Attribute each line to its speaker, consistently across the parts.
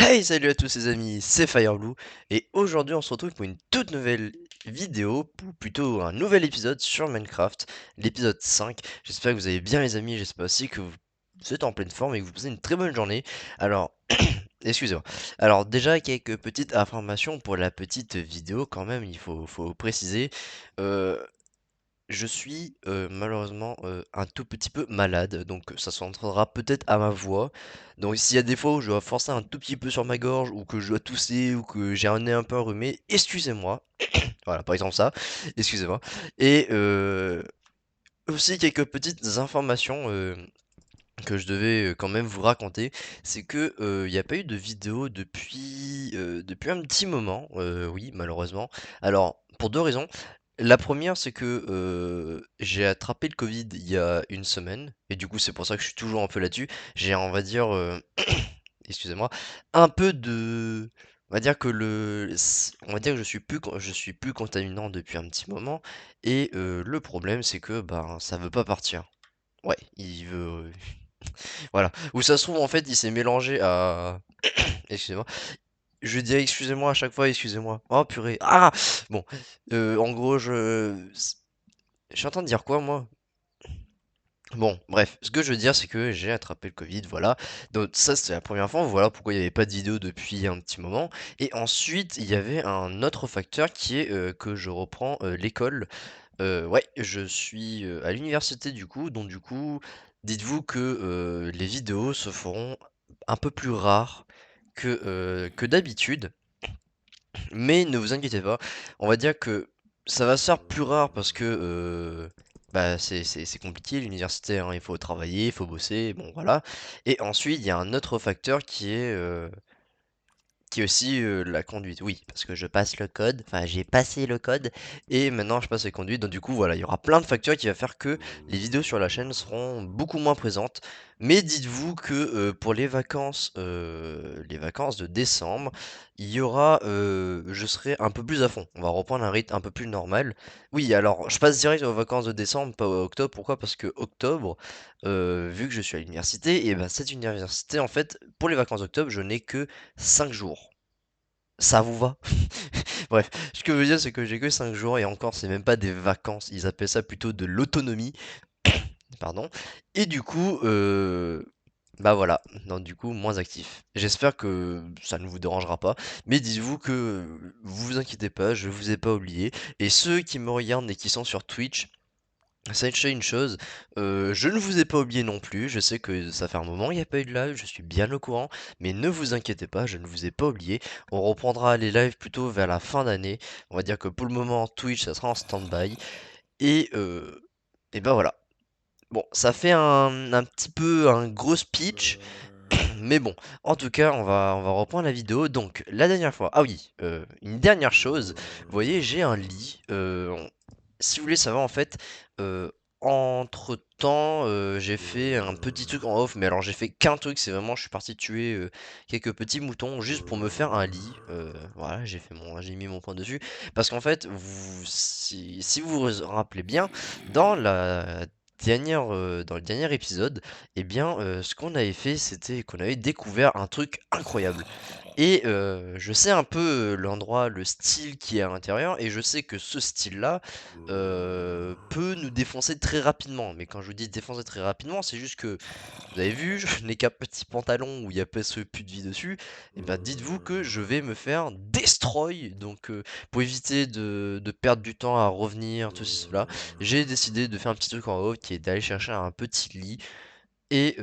Speaker 1: Hey, salut à tous les amis, c'est Fireblue et aujourd'hui on se retrouve pour une toute nouvelle vidéo, ou plutôt un nouvel épisode sur Minecraft, l'épisode 5. J'espère que vous allez bien les amis, j'espère aussi que vous êtes en pleine forme et que vous passez une très bonne journée. Alors, excusez-moi. Alors déjà quelques petites informations pour la petite vidéo quand même, il faut préciser. Euh, je suis malheureusement un tout petit peu malade, donc ça s'entendra peut-être à ma voix. Donc s'il y a des fois où je dois forcer un tout petit peu sur ma gorge, ou que je dois tousser, ou que j'ai un nez un peu enrhumé, excusez-moi. Voilà, par exemple ça, excusez-moi. Et aussi quelques petites informations que je devais quand même vous raconter, c'est que il n'y a pas eu de vidéo depuis un petit moment, oui, malheureusement. Alors, pour deux raisons. La première, c'est que j'ai attrapé le Covid il y a une semaine, et du coup, c'est pour ça que je suis toujours un peu là-dessus. J'ai, on va dire, excusez-moi, un peu de. On va dire que on va dire que je suis plus contaminant depuis un petit moment, et le problème, c'est que ben, ça veut pas partir. Ouais, il veut. Voilà. Ou ça se trouve, en fait, il s'est mélangé à. Excusez-moi. Je dirais excusez-moi à chaque fois, excusez-moi. Oh purée. Ah! Bon. En gros, je suis en train de dire quoi, moi? Bon, bref. Ce que je veux dire, c'est que j'ai attrapé le Covid, voilà. Donc, ça, c'était la première fois. Voilà pourquoi il n'y avait pas de vidéo depuis un petit moment. Et ensuite, il y avait un autre facteur qui est que je reprends l'école. Ouais, je suis à l'université du coup, donc du coup, dites-vous que les vidéos se feront un peu plus rares que d'habitude, mais ne vous inquiétez pas, on va dire que ça va se faire plus rare parce que bah, c'est compliqué l'université, hein, il faut travailler, il faut bosser, bon voilà. Et ensuite, il y a un autre facteur qui est aussi la conduite, oui, parce que je passe le code, enfin j'ai passé le code, et maintenant je passe la conduite, donc du coup voilà, il y aura plein de facteurs qui va faire que les vidéos sur la chaîne seront beaucoup moins présentes, mais dites-vous que pour les vacances de décembre, il y aura, je serai un peu plus à fond, on va reprendre un rythme un peu plus normal. Oui, alors je passe direct aux vacances de décembre, pas au octobre, pourquoi? Parce que octobre, vu que je suis à l'université, et ben cette université en fait, pour les vacances d'octobre, je n'ai que 5 jours. Ça vous va? Bref, ce que je veux dire, c'est que j'ai que 5 jours et encore, c'est même pas des vacances. Ils appellent ça plutôt de l'autonomie. Pardon. Et du coup, bah voilà. Donc, du coup, moins actif. J'espère que ça ne vous dérangera pas. Mais dites-vous que vous vous inquiétez pas, je vous ai pas oublié. Et ceux qui me regardent et qui sont sur Twitch, sachez une chose, je ne vous ai pas oublié non plus, je sais que ça fait un moment il n'y a pas eu de live, je suis bien au courant, mais ne vous inquiétez pas, je ne vous ai pas oublié. On reprendra les lives plutôt vers la fin d'année. On va dire que pour le moment, Twitch, ça sera en stand-by. Et ben voilà. Bon, ça fait un petit peu un gros speech, mais bon, en tout cas, on va reprendre la vidéo. Donc, la dernière fois, ah oui, une dernière chose, vous voyez, j'ai un lit. Si vous voulez savoir, en fait, euh, entre-temps, j'ai fait un petit truc en off, mais alors j'ai fait qu'un truc, c'est vraiment, je suis parti tuer quelques petits moutons juste pour me faire un lit. Voilà, j'ai mis mon point dessus. Parce qu'en fait, si vous vous rappelez bien, dans la dans le dernier épisode, eh bien, ce qu'on avait fait, c'était qu'on avait découvert un truc incroyable. Et je sais un peu l'endroit, le style qui est à l'intérieur, et je sais que ce style-là peut nous défoncer très rapidement. Mais quand je vous dis défoncer très rapidement, c'est juste que vous avez vu, je n'ai qu'un petit pantalon où il y a pas ce plus de vie dessus. Et ben dites-vous que je vais me faire destroy. Donc pour éviter de perdre du temps à revenir, tout cela, j'ai décidé de faire un petit truc en haut qui est d'aller chercher un petit lit et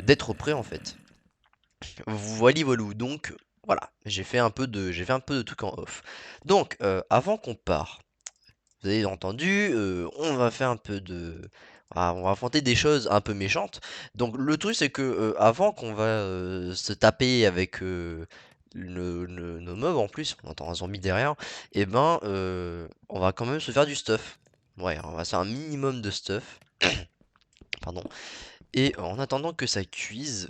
Speaker 1: d'être prêt en fait. Voilà, voilou. Donc voilà, j'ai fait un peu de trucs en off. Donc avant qu'on part, vous avez entendu, on va faire un peu de, on va affronter des choses un peu méchantes. Donc le truc c'est que avant qu'on va se taper avec nos mobs en plus, on entend un zombie derrière, et ben on va quand même se faire du stuff. Ouais, on va se faire un minimum de stuff. Pardon. Et en attendant que ça cuise,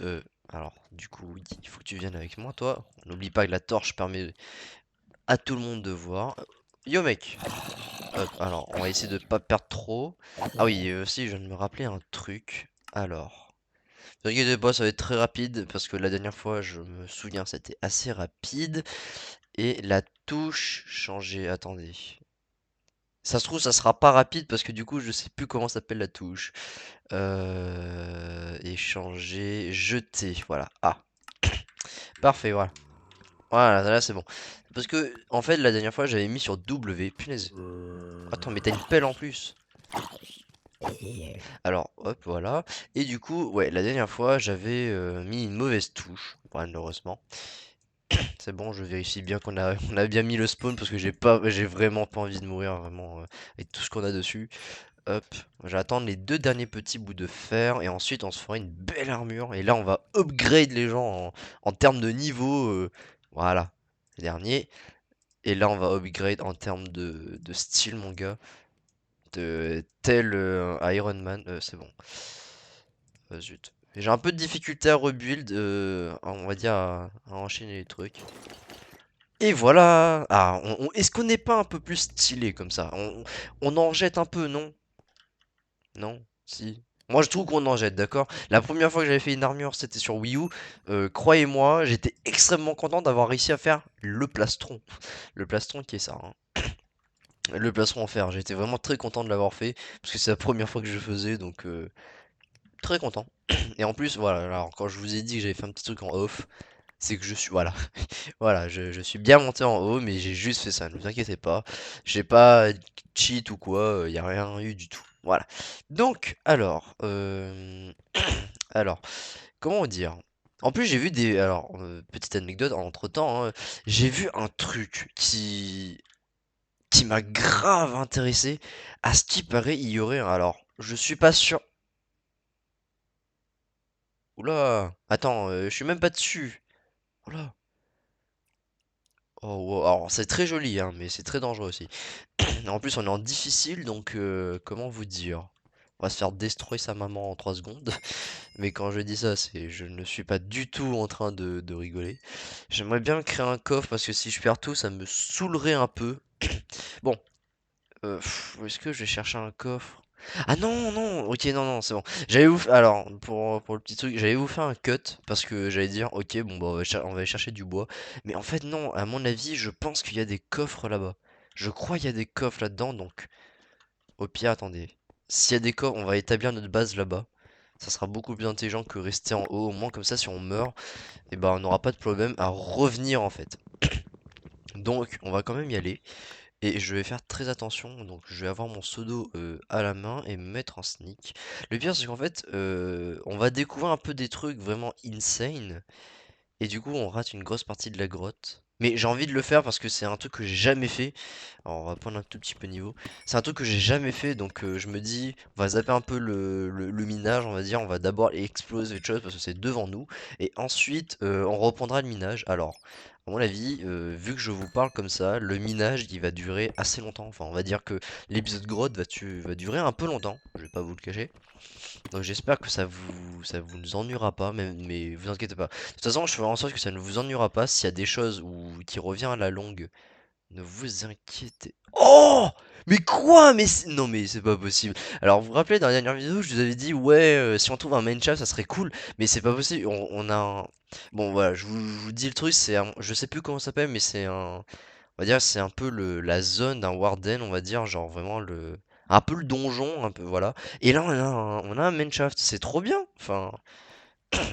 Speaker 1: alors du coup oui, il faut que tu viennes avec moi toi. N'oublie pas que la torche permet à tout le monde de voir. Yo mec! Hop, alors on va essayer de pas perdre trop. Ah oui, aussi je viens de me rappeler un truc. Alors, Ne vous inquiétez pas, ça va être très rapide parce que la dernière fois, je me souviens, c'était assez rapide. Et la touche changer, attendez. Ça se trouve, ça sera pas rapide parce que du coup, je sais plus comment s'appelle la touche. Échanger, jeter, voilà. Ah, parfait, voilà. Voilà, là c'est bon. Parce que, en fait, la dernière fois, j'avais mis sur W. Punaise. Attends, mais t'as une pelle en plus. Alors, hop, voilà. Et du coup, ouais, la dernière fois, j'avais mis une mauvaise touche, malheureusement. C'est bon, je vérifie bien qu'on a, on a bien mis le spawn parce que j'ai vraiment pas envie de mourir, vraiment, avec tout ce qu'on a dessus. Hop, je vais attendre les deux derniers petits bouts de fer et ensuite on se fera une belle armure. Et là, on va upgrade les gens en termes de niveau. Voilà, les derniers. Et là, on va upgrade en termes de style, mon gars. De tel Iron Man. C'est bon. Zut. J'ai un peu de difficulté à rebuild, on va dire à enchaîner les trucs. Et voilà! Ah, est-ce qu'on n'est pas un peu plus stylé comme ça? On en jette un peu, non? Non? Si. Moi je trouve qu'on en jette, d'accord? La première fois que j'avais fait une armure, c'était sur Wii U. Croyez-moi, j'étais extrêmement content d'avoir réussi à faire le plastron. Le plastron qui est ça, hein. Le plastron en fer. J'étais vraiment très content de l'avoir fait. Parce que c'est la première fois que je faisais, donc très content. Et en plus, voilà, alors quand je vous ai dit que j'avais fait un petit truc en off, c'est que je suis. Voilà. Voilà, je suis bien monté en haut, mais j'ai juste fait ça, ne vous inquiétez pas. J'ai pas cheat ou quoi, il y a rien eu du tout. Voilà. Donc, alors, comment dire? En plus, j'ai vu des. Alors, petite anecdote, entre-temps, hein, j'ai vu un truc qui m'a grave intéressé. À ce qui paraît, il y aurait. Alors, je suis pas sûr. Oula, attends, je suis même pas dessus. Oula. Oh, wow. Alors, c'est très joli, hein, mais c'est très dangereux aussi. En plus, on est en difficile, donc comment vous dire? On va se faire destroyer sa maman en 3 secondes. Mais quand je dis ça, c'est je ne suis pas du tout en train de rigoler. J'aimerais bien créer un coffre parce que si je perds tout, ça me saoulerait un peu. Bon, où est-ce que je vais chercher un coffre? Ah non, non, ok, non, non, c'est bon. Alors, pour le petit truc, j'allais vous faire un cut parce que j'allais dire, ok, bon, bah, on va aller chercher du bois. Mais en fait, non, à mon avis, je pense qu'il y a des coffres là-bas. Je crois qu'il y a des coffres là-dedans, donc. Au pire, attendez. S'il y a des corps, on va établir notre base là-bas. Ça sera beaucoup plus intelligent que rester en haut. Au moins, comme ça, si on meurt, et ben, on n'aura pas de problème à revenir en fait. Donc, on va quand même y aller. Et je vais faire très attention. Donc, je vais avoir mon pseudo à la main et me mettre en sneak. Le pire, c'est qu'en fait, on va découvrir un peu des trucs vraiment insane. Et du coup, on rate une grosse partie de la grotte. Mais j'ai envie de le faire parce que c'est un truc que j'ai jamais fait. Alors, on va prendre un tout petit peu niveau. C'est un truc que j'ai jamais fait, donc je me dis, on va zapper un peu le minage, on va dire. On va d'abord exploser les choses parce que c'est devant nous. Et ensuite, on reprendra le minage. Alors, à mon avis, vu que je vous parle comme ça, le minage, il va durer assez longtemps. Enfin, on va dire que l'épisode grotte va durer un peu longtemps. Je vais pas vous le cacher. Donc j'espère que ça vous ennuiera pas, mais vous inquiétez pas. De toute façon, je ferai en sorte que ça ne vous ennuiera pas. S'il y a des choses qui revient à la longue, ne vous inquiétez. Oh! Mais quoi? Non mais c'est pas possible. Alors vous vous rappelez dans la dernière vidéo, je vous avais dit ouais, si on trouve un main shaft, ça serait cool. Mais c'est pas possible. On a un. Bon voilà, je vous dis le truc, je sais plus comment ça s'appelle, mais c'est un. On va dire c'est un peu la zone d'un Warden, on va dire, genre vraiment un peu le donjon, un peu voilà. Et là on a un main shaft, c'est trop bien. Enfin,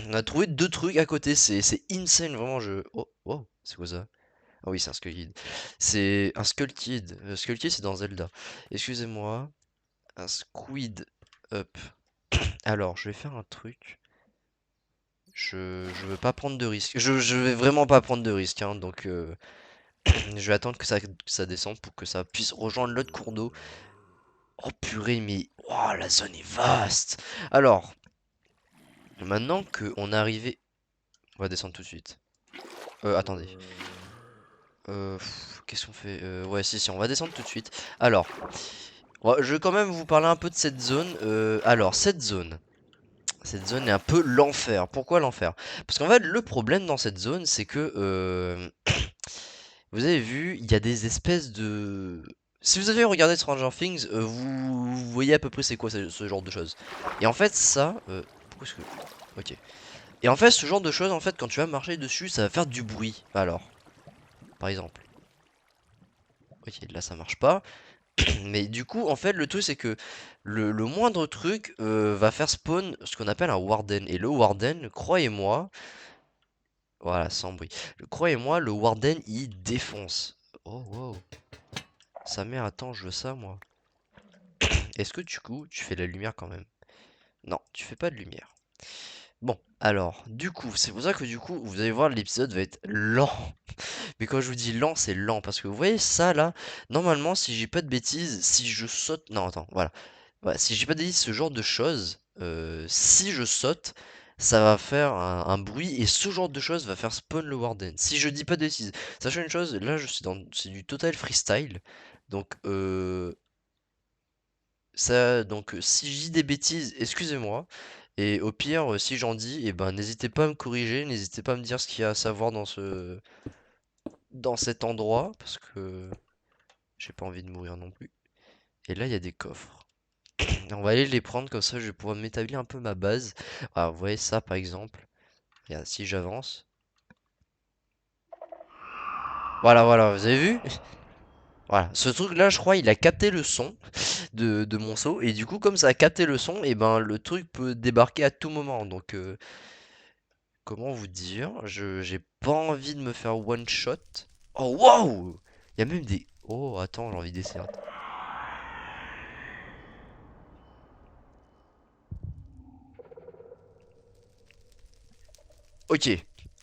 Speaker 1: on a trouvé deux trucs à côté, c'est insane vraiment. Oh, wow, c'est quoi ça? Ah oui, c'est un Skull. C'est un Skullkid. Skullkid, c'est dans Zelda. Excusez-moi. Un Squid Up. Alors, je vais faire un truc. Je veux pas prendre de risque. Je vais vraiment pas prendre de risque, hein, donc je vais attendre que ça descende pour que ça puisse rejoindre l'autre cours d'eau. Oh purée, mais oh, la zone est vaste. Alors, maintenant qu'on est arrivé, on va descendre tout de suite. Attendez. Qu'est-ce qu'on fait? Ouais, si, on va descendre tout de suite. Alors, ouais, je vais quand même vous parler un peu de cette zone. Alors, cette zone est un peu l'enfer. Pourquoi l'enfer? Parce qu'en fait, le problème dans cette zone, c'est que vous avez vu, il y a des espèces de. Si vous avez regardé Stranger Things, vous voyez à peu près c'est quoi ce genre de choses. Et en fait, ça, pourquoi est-ce que Ok. Et en fait, ce genre de choses, en fait, quand tu vas marcher dessus, ça va faire du bruit. Alors, par exemple. Ok, là ça marche pas. Mais du coup, en fait, le truc c'est que le moindre truc va faire spawn ce qu'on appelle un warden. Et le warden, croyez-moi, voilà, sans bruit. Croyez-moi, le warden il défonce. Oh wow, sa mère, attends, je veux ça moi. Est-ce que du coup, tu fais de la lumière quand même? Non, tu fais pas de lumière. Bon, alors, du coup, c'est pour ça que du coup, vous allez voir, l'épisode va être lent. Mais quand je vous dis lent, c'est lent. Parce que vous voyez ça là, normalement, si j'ai pas de bêtises, si je saute. Non, attends, voilà. Ouais, si j'ai pas dit ce genre de choses, si je saute, ça va faire un bruit et ce genre de choses va faire spawn le warden. Si je dis pas de bêtises. Sachant une chose, là je suis dans c'est du total freestyle. Donc si je dis des bêtises, excusez-moi. Et au pire, si j'en dis, eh ben n'hésitez pas à me corriger, n'hésitez pas à me dire ce qu'il y a à savoir dans cet endroit parce que j'ai pas envie de mourir non plus. Et là il y a des coffres. On va aller les prendre comme ça, je vais pouvoir m'établir un peu ma base. Ah, vous voyez ça par exemple. Regarde, si j'avance. Voilà, voilà, vous avez vu? Voilà, ce truc là, je crois, il a capté le son de mon saut. Et du coup, comme ça a capté le son, et ben le truc peut débarquer à tout moment. Donc, comment vous dire? J'ai pas envie de me faire one shot. Oh, waouh! Il y a même des. Oh, attends, j'ai envie d'essayer. Ok,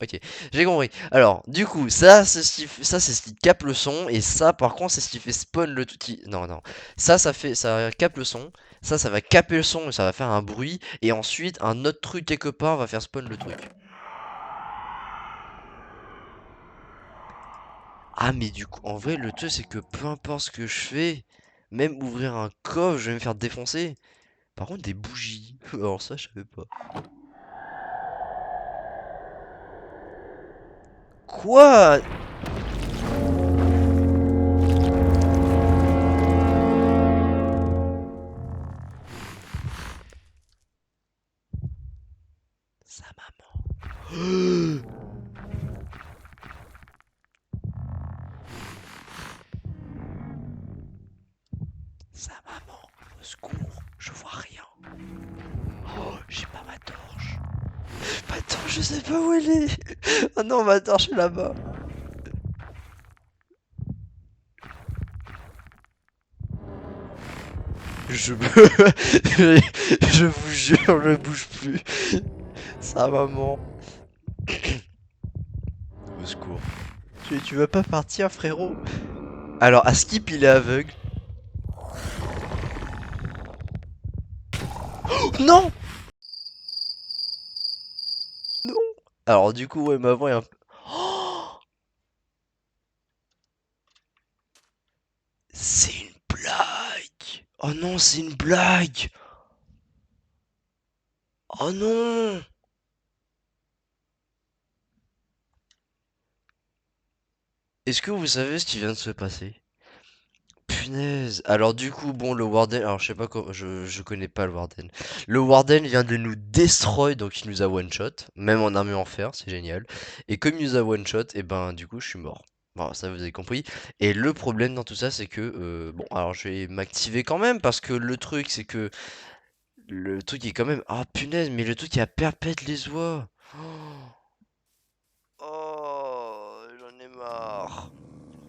Speaker 1: ok, j'ai compris. Alors, du coup, ça c'est ce qui capte le son, et ça, par contre, c'est ce qui fait spawn le tout. Non, non, ça capte le son. Ça va capter le son et ça va faire un bruit. Et ensuite, un autre truc quelque part va faire spawn le truc. Ah, mais du coup, en vrai, le truc c'est que peu importe ce que je fais, même ouvrir un coffre, je vais me faire défoncer. Par contre, des bougies. Alors ça, je savais pas. Quoi? Sa maman. Sa maman. Au secours, je vois rien. Oh, j'ai pas ma torche. Ma torche, je sais pas où elle est. Oh non, ma torche est là-bas. Je me... je vous jure, je ne bouge plus. Sa maman. Au secours. Tu vas pas partir, frérot? Alors, à Skip, il est aveugle. Oh, non! Non! Alors, du coup, ouais, ma voix est un peu... Oh, c'est une blague! Oh non, c'est une blague! Oh non! Est-ce que vous savez ce qui vient de se passer? Punaise. Alors du coup, bon, le Warden, alors je sais pas comment, je connais pas le Warden. Le Warden vient de nous destroy, donc il nous a one shot, même en armure en fer, c'est génial. Et comme il nous a one shot, et ben du coup je suis mort. Bon, ça vous avez compris. Et le problème dans tout ça, c'est que bon, alors je vais m'activer quand même parce que le truc, c'est que le truc est quand même, ah punaise, mais le truc il a perpète les oies. Oh, j'en ai marre.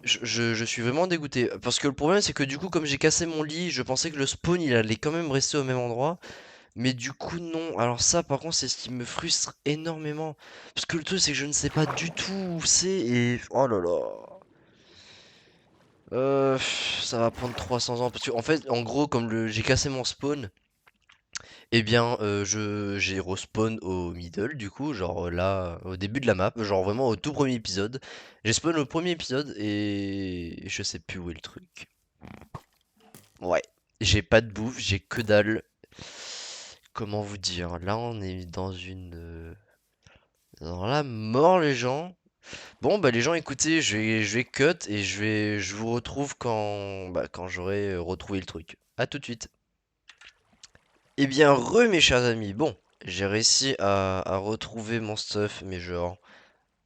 Speaker 1: Je suis vraiment dégoûté. Parce que le problème, c'est que du coup, comme j'ai cassé mon lit, je pensais que le spawn, il allait quand même rester au même endroit. Mais du coup, non. Alors ça, par contre, c'est ce qui me frustre énormément. Parce que le truc, c'est que je ne sais pas du tout où c'est. Et... Oh là là. Ça va prendre 300 ans. Parce que, en fait, en gros, comme j'ai cassé mon spawn, eh bien, j'ai respawn au middle, du coup, genre là, au début de la map, genre vraiment au tout premier épisode. J'ai spawn au premier épisode et je sais plus où est le truc. Ouais, j'ai pas de bouffe, j'ai que dalle. Comment vous dire? Là, on est dans une... dans la mort, les gens. Bon, bah les gens, écoutez, je vais cut et je vous retrouve quand j'aurai retrouvé le truc. À tout de suite. Eh bien, mes chers amis, bon. j'ai réussi à retrouver mon stuff, mais genre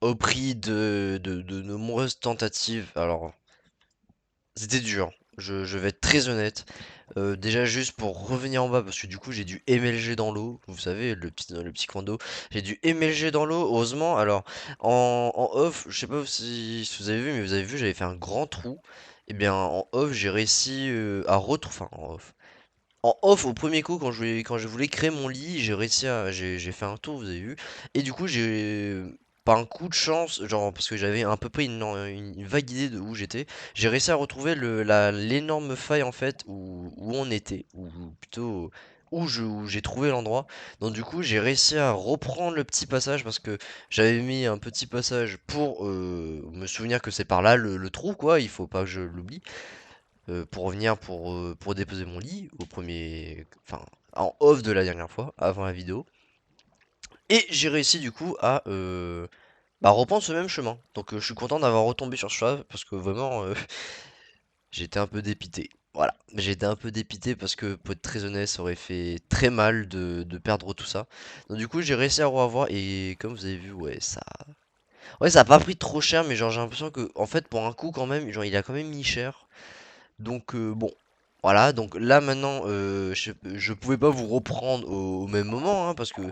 Speaker 1: au prix de nombreuses tentatives. Alors, c'était dur. Je vais être très honnête. Déjà juste pour revenir en bas, parce que du coup j'ai dû MLG dans l'eau, vous savez, le petit coin d'eau. J'ai dû MLG dans l'eau, heureusement. Alors, en off, je sais pas si vous avez vu, mais vous avez vu, j'avais fait un grand trou. Et bien, en off, j'ai réussi à retrouver. Enfin, en off. En off, au premier coup, quand je voulais créer mon lit, j'ai fait un tour, vous avez vu. Et du coup, j'ai pas un coup de chance, genre parce que j'avais à peu près une vague idée de où j'étais. J'ai réussi à retrouver l'énorme faille en fait où on était, ou plutôt où j'ai trouvé l'endroit. Donc du coup, j'ai réussi à reprendre le petit passage parce que j'avais mis un petit passage pour me souvenir que c'est par là le trou, quoi. Il faut pas que je l'oublie pour revenir pour déposer mon lit au premier, enfin en off de la dernière fois, avant la vidéo. Et j'ai réussi du coup à reprendre ce même chemin. Donc je suis content d'avoir retombé sur ce chemin parce que vraiment j'étais un peu dépité. Voilà, j'étais un peu dépité parce que pour être très honnête, ça aurait fait très mal de perdre tout ça. Donc du coup j'ai réussi à revoir et comme vous avez vu, ouais, ça a pas pris trop cher, mais genre j'ai l'impression que en fait pour un coup quand même, genre il a quand même mis cher. Donc bon, voilà, donc là maintenant, je pouvais pas vous reprendre au même moment, hein, parce que...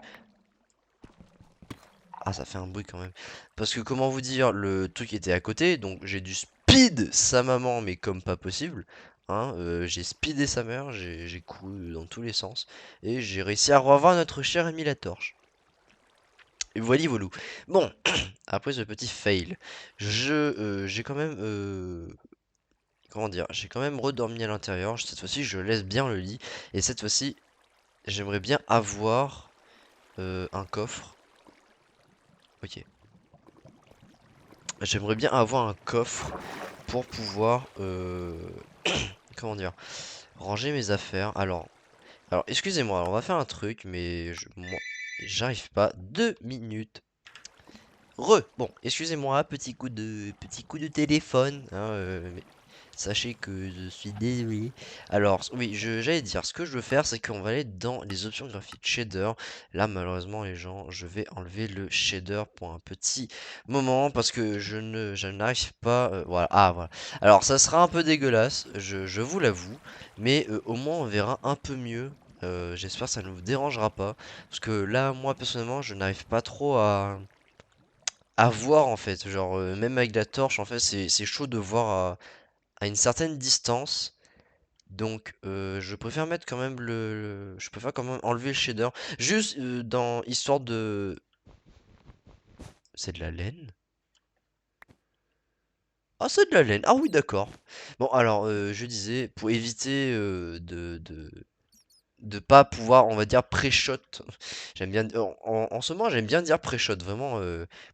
Speaker 1: Ah, ça fait un bruit quand même. Parce que comment vous dire, le truc était à côté, donc j'ai dû speed sa maman, mais comme pas possible. Hein, j'ai speedé sa mère, j'ai couru dans tous les sens, et j'ai réussi à revoir notre cher ami la torche. Et voilà, voilou. Bon, après ce petit fail, j'ai quand même comment dire, j'ai quand même redormi à l'intérieur. Cette fois-ci, je laisse bien le lit. Et cette fois-ci, j'aimerais bien avoir un coffre. Ok. J'aimerais bien avoir un coffre pour pouvoir, comment dire, ranger mes affaires. Alors excusez-moi, on va faire un truc, mais moi, j'arrive pas. 2 minutes. Bon, excusez-moi, petit coup de téléphone, hein, sachez que je suis désolé. Alors, oui, j'allais dire, ce que je veux faire, c'est qu'on va aller dans les options graphiques shader. Là, malheureusement, les gens, je vais enlever le shader pour un petit moment parce que je n'arrive pas. Voilà, ah voilà. Alors, ça sera un peu dégueulasse, je vous l'avoue, mais au moins on verra un peu mieux. J'espère que ça ne vous dérangera pas parce que là, moi personnellement, je n'arrive pas trop à voir en fait. Genre, même avec la torche, en fait, c'est chaud de voir à une certaine distance. Donc je préfère mettre quand même je préfère quand même enlever le shader. Juste dans histoire de... C'est de la laine? Ah, c'est de la laine. Ah oui, d'accord. Bon, alors je disais, pour éviter de pas pouvoir, on va dire, pré-shot. J'aime bien... En ce moment, j'aime bien dire pré-shot. Vraiment,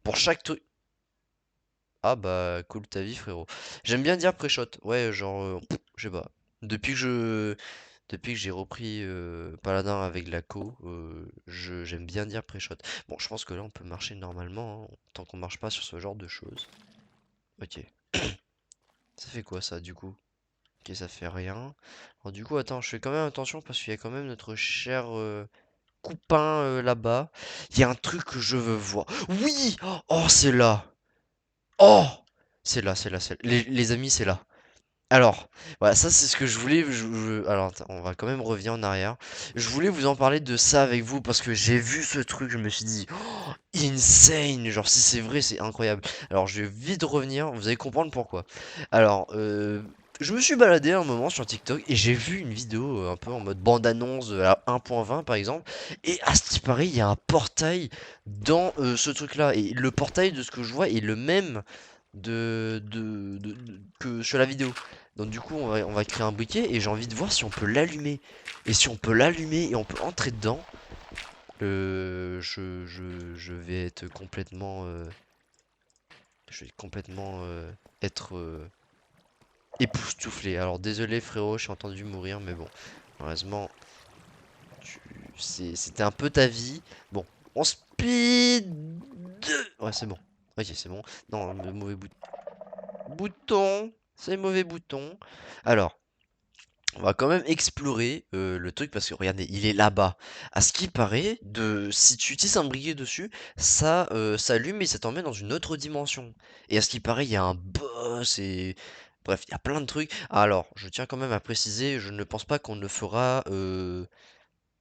Speaker 1: pour chaque truc... Ah bah, cool ta vie, frérot. J'aime bien dire pré-shot. Ouais, genre, je sais pas. Depuis que je... Depuis que j'ai repris Paladin avec la co, j'aime bien dire pré-shot. Bon, je pense que là on peut marcher normalement, hein, tant qu'on marche pas sur ce genre de choses. Ok. Ça fait quoi ça du coup? Ok, ça fait rien. Alors du coup, attends, je fais quand même attention parce qu'il y a quand même notre cher coupin là-bas. Il y a un truc que je veux voir. Oui! Oh, c'est là! Oh! C'est là, c'est là, c'est là. Les amis, c'est là. Alors, voilà, ça c'est ce que je voulais. Alors, attends, on va quand même revenir en arrière. Je voulais vous en parler de ça avec vous parce que j'ai vu ce truc, je me suis dit, oh, insane! Genre, si c'est vrai, c'est incroyable. Alors, je vais vite revenir, vous allez comprendre pourquoi. Alors, je me suis baladé un moment sur TikTok et j'ai vu une vidéo un peu en mode bande-annonce à 1.20 par exemple. Et à ce qui paraît, il y a un portail dans ce truc-là. Et le portail, de ce que je vois, est le même que sur la vidéo. Donc du coup on va créer un briquet et j'ai envie de voir si on peut l'allumer. Et si on peut l'allumer et on peut entrer dedans, je vais être complètement être époustouflé. Alors désolé frérot, je suis entendu mourir, mais bon, heureusement, c'était un peu ta vie. Bon, on speed. Ouais, c'est bon. Ok, c'est bon. Non, le mauvais bouton. C'est mauvais bouton. Alors. On va quand même explorer le truc parce que regardez, il est là-bas. À ce qui paraît, si tu utilises un briquet dessus, ça s'allume et ça t'emmène dans une autre dimension. Et à ce qui paraît, il y a un boss et bref, il y a plein de trucs. Alors, je tiens quand même à préciser, je ne pense pas qu'on ne fera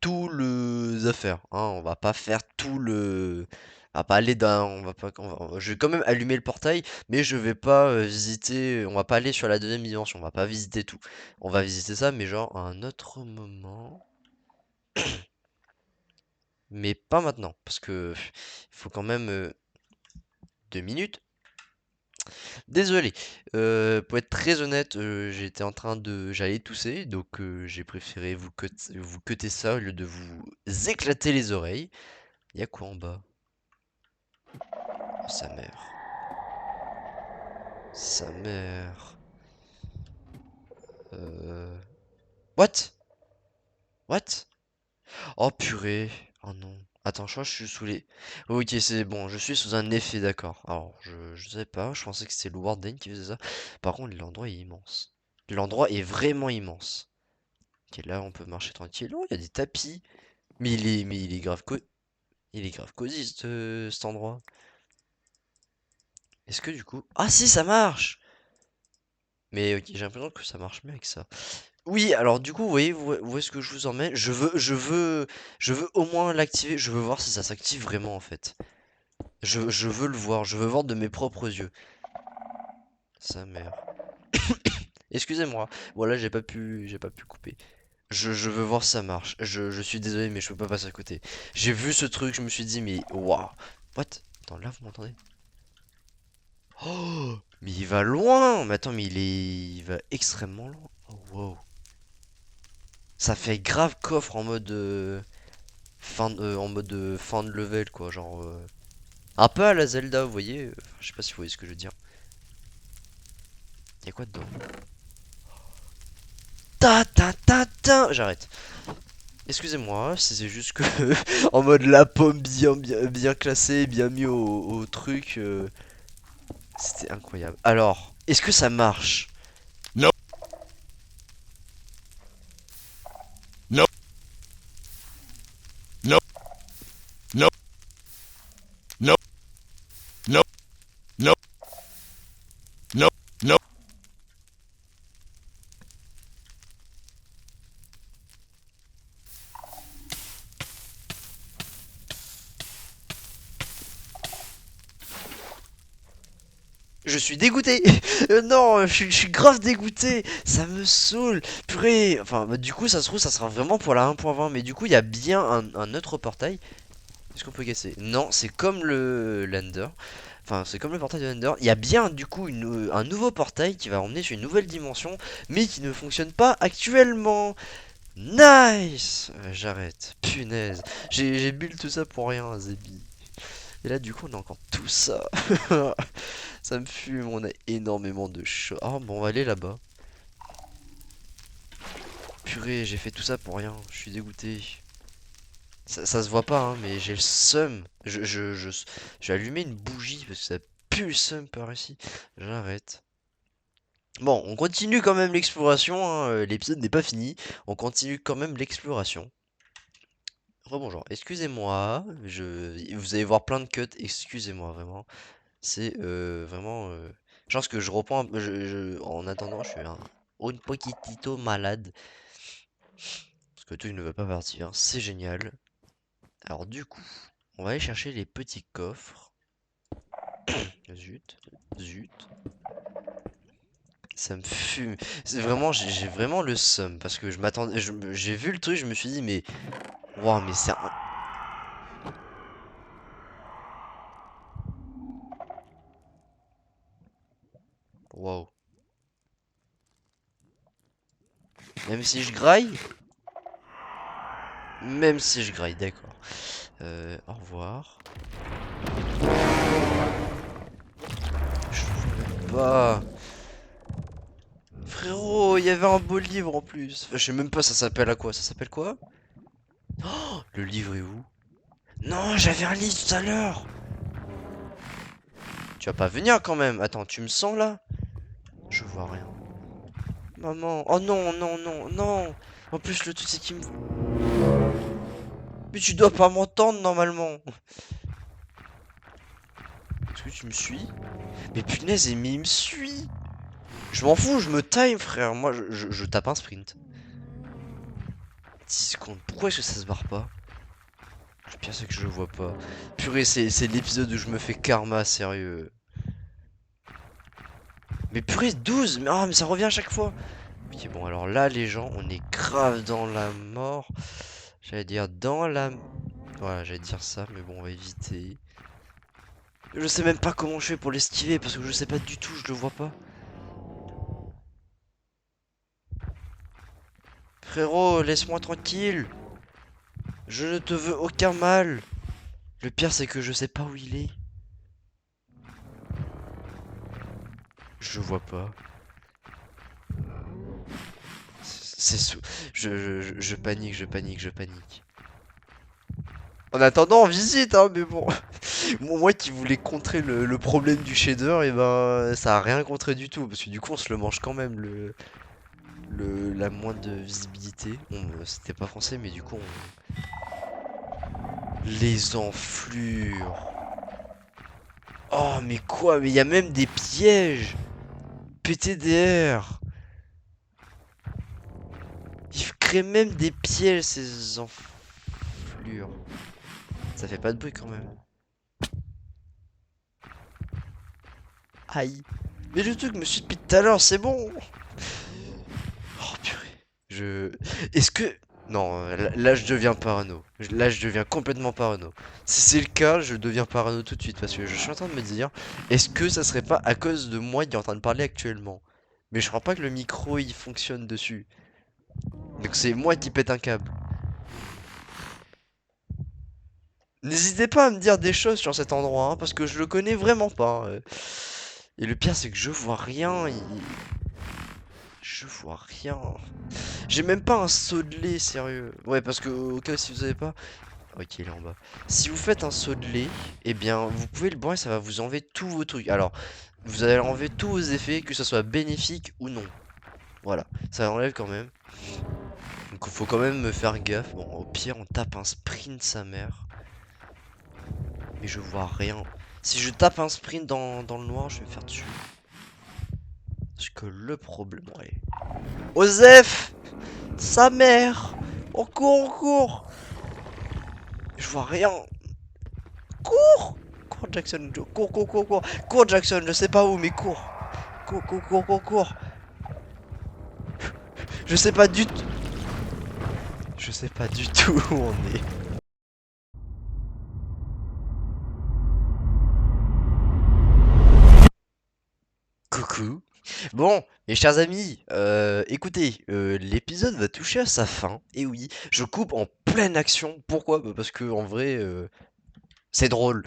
Speaker 1: tout les affaires, hein. On va pas faire tout le on va pas aller dans on va pas je vais quand même allumer le portail, mais je vais pas, visiter on va pas aller sur la deuxième dimension, on va pas visiter tout. On va visiter ça, mais genre à un autre moment, mais pas maintenant, parce que il faut quand même, 2 minutes. Désolé, pour être très honnête, j'étais en train de j'allais tousser, donc j'ai préféré vous cutter ça au lieu de vous éclater les oreilles. Il y a quoi en bas? Oh, sa mère. Sa mère. Euh... What? What? Oh purée. Oh non. Attends, je crois que je suis sous les... Ok, c'est bon, je suis sous un effet, d'accord. Alors, je sais pas, je pensais que c'était le Warden qui faisait ça. Par contre, l'endroit est immense. L'endroit est vraiment immense. Ok, là, on peut marcher tranquille. Oh, il y a des tapis. Mais il est grave il est grave cosy, cet endroit. Est-ce que du coup... Ah si, ça marche! Mais ok, j'ai l'impression que ça marche mieux avec ça. Oui, alors du coup, vous voyez, où est-ce que je vous emmène? Je veux au moins l'activer. Je veux voir si ça s'active vraiment en fait. Je veux le voir. Je veux voir de mes propres yeux. Sa mère. Excusez-moi. Voilà, j'ai pas pu couper. Je veux voir si ça marche. Je suis désolé, mais je peux pas passer à côté. J'ai vu ce truc, je me suis dit, mais waouh. What? Attends, là, vous m'entendez? Oh, mais il va loin. Mais attends, mais il va extrêmement loin. Oh, wow. Ça fait grave coffre en mode. Fin de level quoi, genre un peu à la Zelda, vous voyez, je sais pas si vous voyez ce que je veux dire. Y'a quoi dedans? Ta ta ta ta. J'arrête. Excusez-moi, c'est juste que en mode la pomme bien classée, bien mis au truc, c'était incroyable. Alors, est-ce que ça marche?
Speaker 2: No, no, no, no, no, no, no, no, no.
Speaker 1: Je suis dégoûté. Non, je suis grave dégoûté. Ça me saoule. Purée. Enfin, bah, du coup, ça se trouve, ça sera vraiment pour la 1.20. Mais du coup, il y a bien un autre portail. Est-ce qu'on peut casser? Non, c'est comme le Lander. Enfin, c'est comme le portail de Lander. Il y a bien du coup un nouveau portail qui va emmener sur une nouvelle dimension, mais qui ne fonctionne pas actuellement. Nice! J'arrête. Punaise. J'ai build tout ça pour rien, Zébi. Et là, du coup, on a encore tout ça. Ça me fume, on a énormément de choses. Oh, bon, on va aller là-bas. Purée, j'ai fait tout ça pour rien. Je suis dégoûté. Ça se voit pas, hein, mais j'ai le seum. Je vais allumer une bougie parce que ça pue le seum par ici. J'arrête. Bon, on continue quand même l'exploration, hein, l'épisode n'est pas fini. On continue quand même l'exploration. Rebonjour, excusez-moi. Vous allez voir plein de cuts, excusez-moi vraiment. C'est vraiment. Je pense que je reprends. En attendant, je suis un poquitito malade. Parce que tout ne veut pas partir. C'est génial. Alors, du coup, on va aller chercher les petits coffres. Zut, zut. Ça me fume. C'est vraiment, j'ai vraiment le seum parce que je m'attendais, j'ai vu le truc, je me suis dit mais, waouh, mais c'est un, waouh. Même si je graille, d'accord. Au revoir. Je voulais pas. Frérot, il y avait un beau livre en plus. Enfin, je sais même pas ça s'appelle à quoi. Ça s'appelle quoi? Oh, le livre est où? Non, j'avais un livre tout à l'heure. Tu vas pas venir quand même. Attends, tu me sens là? Je vois rien. Maman. Oh non, non, non, non. En plus, le tout, c'est qu'il me... Mais tu dois pas m'entendre, normalement. Est-ce que tu me suis? Mais punaise, mais il me suit. Je m'en fous, je me time, frère. Moi, je tape un sprint. 10 secondes. Pourquoi est-ce que ça se barre pas? Le pire, c'est que je le vois pas. Purée, c'est l'épisode où je me fais karma, sérieux. Mais purée, 12. Mais, ah, mais ça revient à chaque fois. Ok, bon, alors là, les gens, on est grave dans la mort. J'allais dire dans la... Voilà, j'allais dire ça, mais bon, on va éviter. Je sais même pas comment je fais pour l'esquiver, parce que je sais pas du tout, je le vois pas. Frérot, laisse-moi tranquille. Je ne te veux aucun mal. Le pire, c'est que je sais pas où il est. Je le vois pas. C'est sous... je panique, je panique, je panique. En attendant, on visite, hein, mais bon. Moi qui voulais contrer le problème du shader, et ben ça a rien contré du tout. Parce que du coup, on se le mange quand même, la moins de visibilité. Bon, c'était pas français, mais du coup, on... Les enflures. Oh, mais quoi? Mais il y a même des pièges. PTDR. Ils créent même des pièges, ces enflures. Ça fait pas de bruit quand même. Aïe. Mais le truc me suit depuis tout à l'heure, c'est bon. Oh purée. Est-ce que... Non, là, je deviens parano. Là je deviens complètement parano. Si c'est le cas, je deviens parano tout de suite. Parce que je suis en train de me dire, est-ce que ça serait pas à cause de moi qui est en train de parler actuellement? Mais je crois pas que le micro il fonctionne dessus. Donc c'est moi qui pète un câble. N'hésitez pas à me dire des choses sur cet endroit, hein, parce que je le connais vraiment pas. Et le pire c'est que je vois rien. Je vois rien. J'ai même pas un saut de lait, sérieux. Ouais, parce que au cas où si vous avez pas... Ok, il est en bas. Si vous faites un saut de lait, eh bien, vous pouvez le boire et ça va vous enlever tous vos trucs. Alors, vous allez enlever tous vos effets, que ce soit bénéfique ou non. Voilà, ça enlève quand même. Donc, il faut quand même me faire gaffe. Bon, au pire, on tape un sprint, sa mère. Mais je vois rien. Si je tape un sprint dans le noir, je vais me faire tuer. Parce que le problème, ouais. Osef! Sa mère! On court, on court! Je vois rien. Cours! Cours, Jackson. Cours, cours, cours, cours. Cours, Jackson. Je sais pas où, mais cours. Cours, cours, cours, cours, cours. Je sais pas du tout. Je sais pas du tout où on est. Coucou. Bon, mes chers amis, écoutez, l'épisode va toucher à sa fin. Et oui, je coupe en pleine action. Pourquoi? Bah, parce que en vrai, c'est drôle.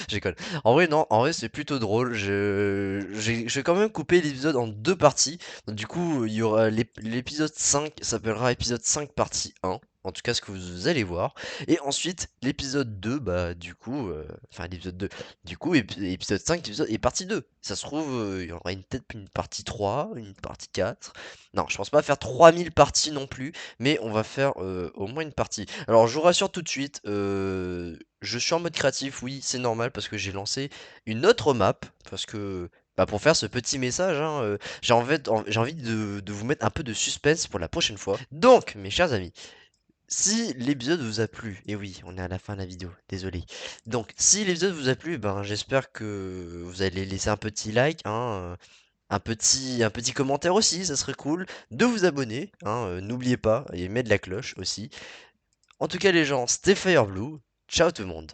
Speaker 1: Je déconne. En vrai, non, en vrai, c'est plutôt drôle. Je vais quand même couper l'épisode en deux parties. Donc, du coup, il y aura l'épisode 5 s'appellera épisode 5 partie 1. En tout cas, ce que vous allez voir. Et ensuite, l'épisode 2, bah, du coup, enfin, l'épisode 2, du coup, épisode 5, épisode, et partie 2. Ça se trouve, il y aura peut-être une partie 3, une partie 4. Non, je pense pas faire 3000 parties non plus, mais on va faire au moins une partie. Alors, je vous rassure tout de suite, je suis en mode créatif, oui, c'est normal, parce que j'ai lancé une autre map, parce que, bah, pour faire ce petit message, hein, j'ai envie de vous mettre un peu de suspense pour la prochaine fois. Donc, mes chers amis, si l'épisode vous a plu, et oui, on est à la fin de la vidéo, désolé. Donc, si l'épisode vous a plu, ben, j'espère que vous allez laisser un petit like, hein, un petit commentaire aussi, ça serait cool. De vous abonner, hein, n'oubliez pas, et mettre la cloche aussi. En tout cas, les gens, c'était Fireblue. Ciao tout le monde.